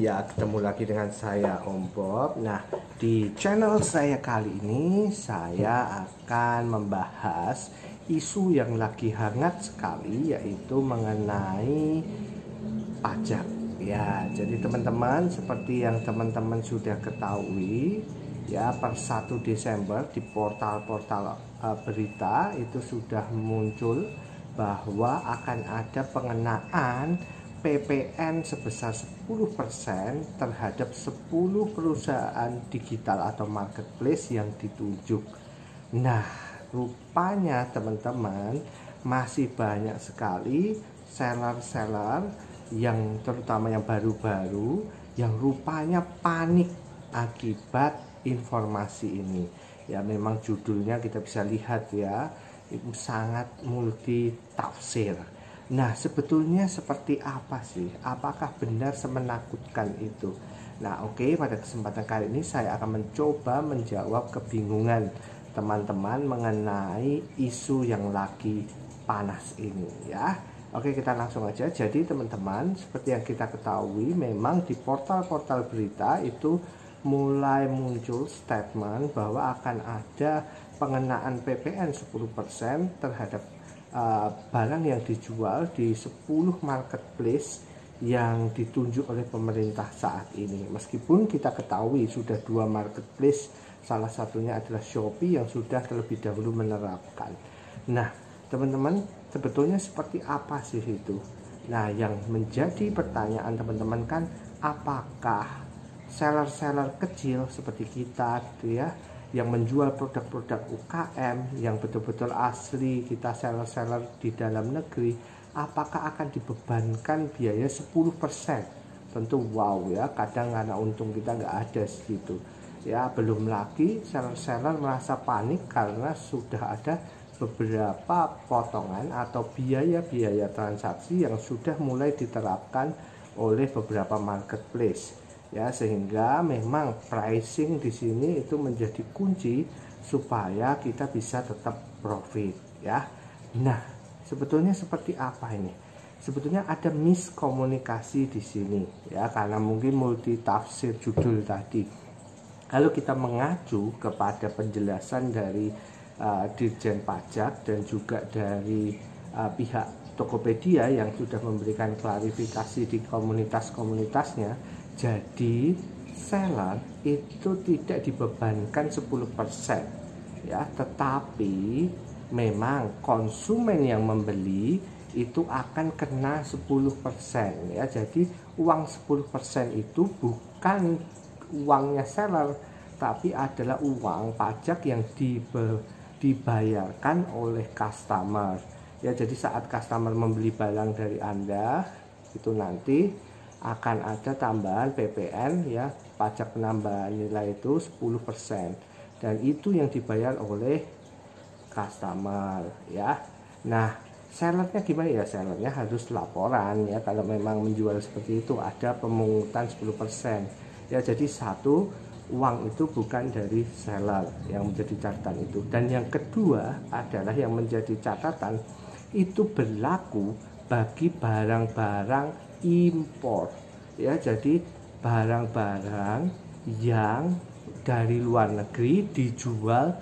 Ya, ketemu lagi dengan saya Om Bob. Nah, di channel saya kali ini saya akan membahas isu yang lagi hangat sekali, yaitu mengenai pajak. Ya, jadi teman-teman, seperti yang teman-teman sudah ketahui, ya, per 1 Desember di portal-portal berita itu sudah muncul bahwa akan ada pengenaan PPN sebesar 10% terhadap 10 perusahaan digital atau marketplace yang ditunjuk. Nah, rupanya teman-teman masih banyak sekali seller-seller yang terutama yang baru-baru yang rupanya panik akibat informasi ini. Ya, memang judulnya kita bisa lihat ya, itu sangat multi tafsir. Nah, sebetulnya seperti apa sih? Apakah benar semenakutkan itu? Nah, oke, pada kesempatan kali ini saya akan mencoba menjawab kebingungan teman-teman mengenai isu yang lagi panas ini ya. Oke, kita langsung aja. Jadi teman-teman, seperti yang kita ketahui, memang di portal-portal berita itu mulai muncul statement bahwa akan ada pengenaan PPN 10% terhadap barang yang dijual di 10 marketplace yang ditunjuk oleh pemerintah saat ini. Meskipun kita ketahui sudah 2 marketplace, salah satunya adalah Shopee yang sudah terlebih dahulu menerapkan. Nah, teman-teman, sebetulnya seperti apa sih itu? Nah, yang menjadi pertanyaan teman-teman kan, apakah seller-seller kecil seperti kita gitu ya, yang menjual produk-produk UKM yang betul-betul asli, kita seller-seller di dalam negeri, apakah akan dibebankan biaya 10%? Tentu wow ya, kadang karena untung kita nggak ada segitu ya. Belum lagi seller-seller merasa panik karena sudah ada beberapa potongan atau biaya-biaya transaksi yang sudah mulai diterapkan oleh beberapa marketplace. Ya, sehingga memang pricing di sini itu menjadi kunci supaya kita bisa tetap profit ya. Nah, sebetulnya seperti apa ini? Sebetulnya ada miskomunikasi di sini ya, karena mungkin multi tafsir judul tadi. Kalau kita mengacu kepada penjelasan dari Dirjen Pajak dan juga dari pihak Tokopedia yang sudah memberikan klarifikasi di komunitas-komunitasnya, jadi seller itu tidak dibebankan 10% ya, tetapi memang konsumen yang membeli itu akan kena 10% ya. Jadi uang 10% itu bukan uangnya seller, tapi adalah uang pajak yang dibayarkan oleh customer ya. Jadi saat customer membeli barang dari Anda itu nanti akan ada tambahan PPN ya, pajak penambahan nilai itu 10%, dan itu yang dibayar oleh customer ya. Nah, sellernya gimana ya? Sellernya harus laporan ya, kalau memang menjual seperti itu ada pemungutan 10% ya. Jadi satu, uang itu bukan dari seller yang menjadi catatan itu. Dan yang kedua adalah yang menjadi catatan itu berlaku bagi barang-barang impor ya. Jadi barang-barang yang dari luar negeri dijual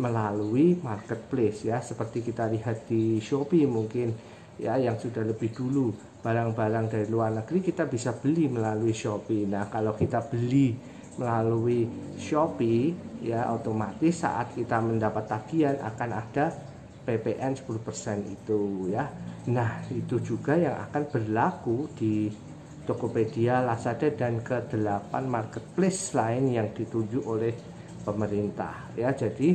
melalui marketplace ya, seperti kita lihat di Shopee mungkin ya, yang sudah lebih dulu barang-barang dari luar negeri kita bisa beli melalui Shopee. Nah, kalau kita beli melalui Shopee ya, otomatis saat kita mendapat tagihan akan ada PPN 10% itu ya. Nah, itu juga yang akan berlaku di Tokopedia, Lazada, dan ke-8 marketplace lain yang ditunjuk oleh pemerintah ya. Jadi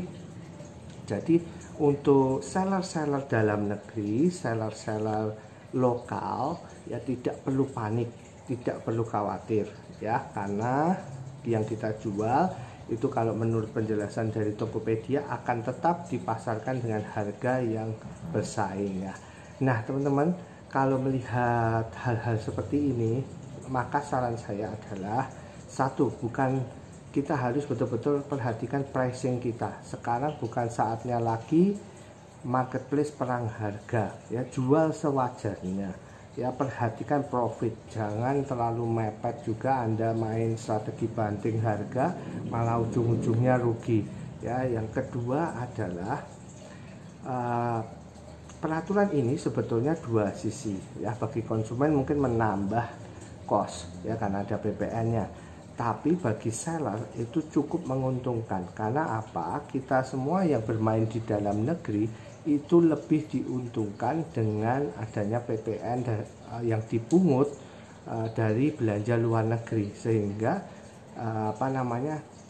untuk seller-seller dalam negeri, seller-seller lokal ya, tidak perlu panik, tidak perlu khawatir ya, karena yang kita jual itu kalau menurut penjelasan dari Tokopedia akan tetap dipasarkan dengan harga yang bersaing ya. Nah, teman-teman, kalau melihat hal-hal seperti ini, maka saran saya adalah satu, bukan kita harus betul-betul perhatikan pricing kita. Sekarang bukan saatnya lagi marketplace perang harga ya, jual sewajarnya. ya perhatikan profit, jangan terlalu mepet juga Anda main strategi banting harga malah ujung-ujungnya rugi ya. Yang kedua adalah peraturan ini sebetulnya dua sisi ya. Bagi konsumen mungkin menambah cost ya karena ada PPN-nya, tapi bagi seller itu cukup menguntungkan. Karena apa? Kita semua yang bermain di dalam negeri itu lebih diuntungkan dengan adanya PPN yang dipungut dari belanja luar negeri, sehingga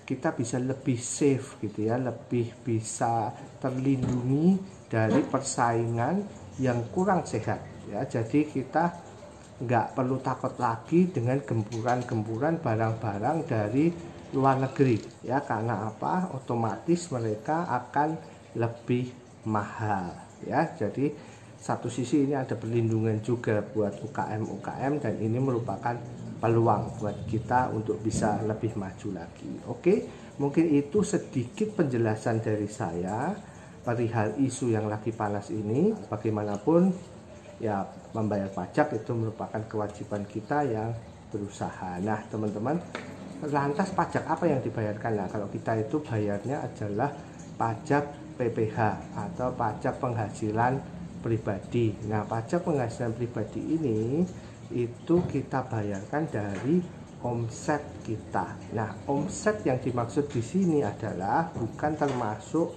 kita bisa lebih safe gitu ya, lebih bisa terlindungi dari persaingan yang kurang sehat ya. Jadi kita nggak perlu takut lagi dengan gempuran-gempuran barang-barang dari luar negeri ya. Karena apa? Otomatis mereka akan lebih mahal ya. Jadi satu sisi ini ada perlindungan juga buat UKM dan ini merupakan peluang buat kita untuk bisa lebih maju lagi. Oke, mungkin itu sedikit penjelasan dari saya perihal isu yang lagi panas ini. Bagaimanapun ya, membayar pajak itu merupakan kewajiban kita yang berusaha. Nah teman-teman, lantas pajak apa yang dibayarkan? Nah kalau kita itu bayarnya adalah pajak PPH atau pajak penghasilan pribadi. Nah, pajak penghasilan pribadi ini itu kita bayarkan dari omset kita. Nah, omset yang dimaksud di sini adalah bukan termasuk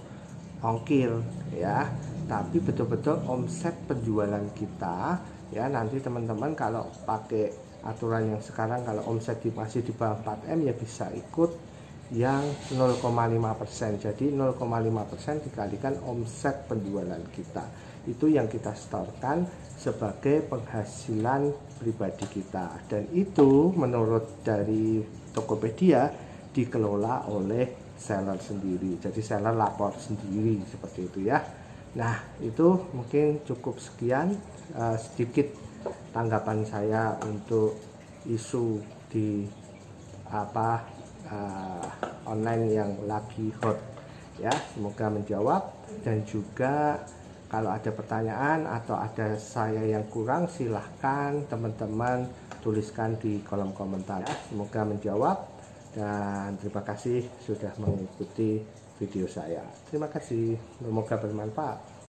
ongkir ya, tapi betul-betul omset penjualan kita ya. Nanti teman-teman kalau pakai aturan yang sekarang, kalau omset masih di bawah 4M ya bisa ikut yang 0,5%. Jadi 0,5% dikalikan omset penjualan kita, itu yang kita setorkan sebagai penghasilan pribadi kita. Dan itu menurut dari Tokopedia dikelola oleh seller sendiri, jadi seller lapor sendiri seperti itu ya. Nah itu mungkin cukup sekian sedikit tanggapan saya untuk isu di online yang lagi hot ya. Semoga menjawab, dan juga kalau ada pertanyaan atau ada saya yang kurang, silahkan teman-teman tuliskan di kolom komentar ya. Semoga menjawab, dan terima kasih sudah mengikuti video saya. Terima kasih, semoga bermanfaat.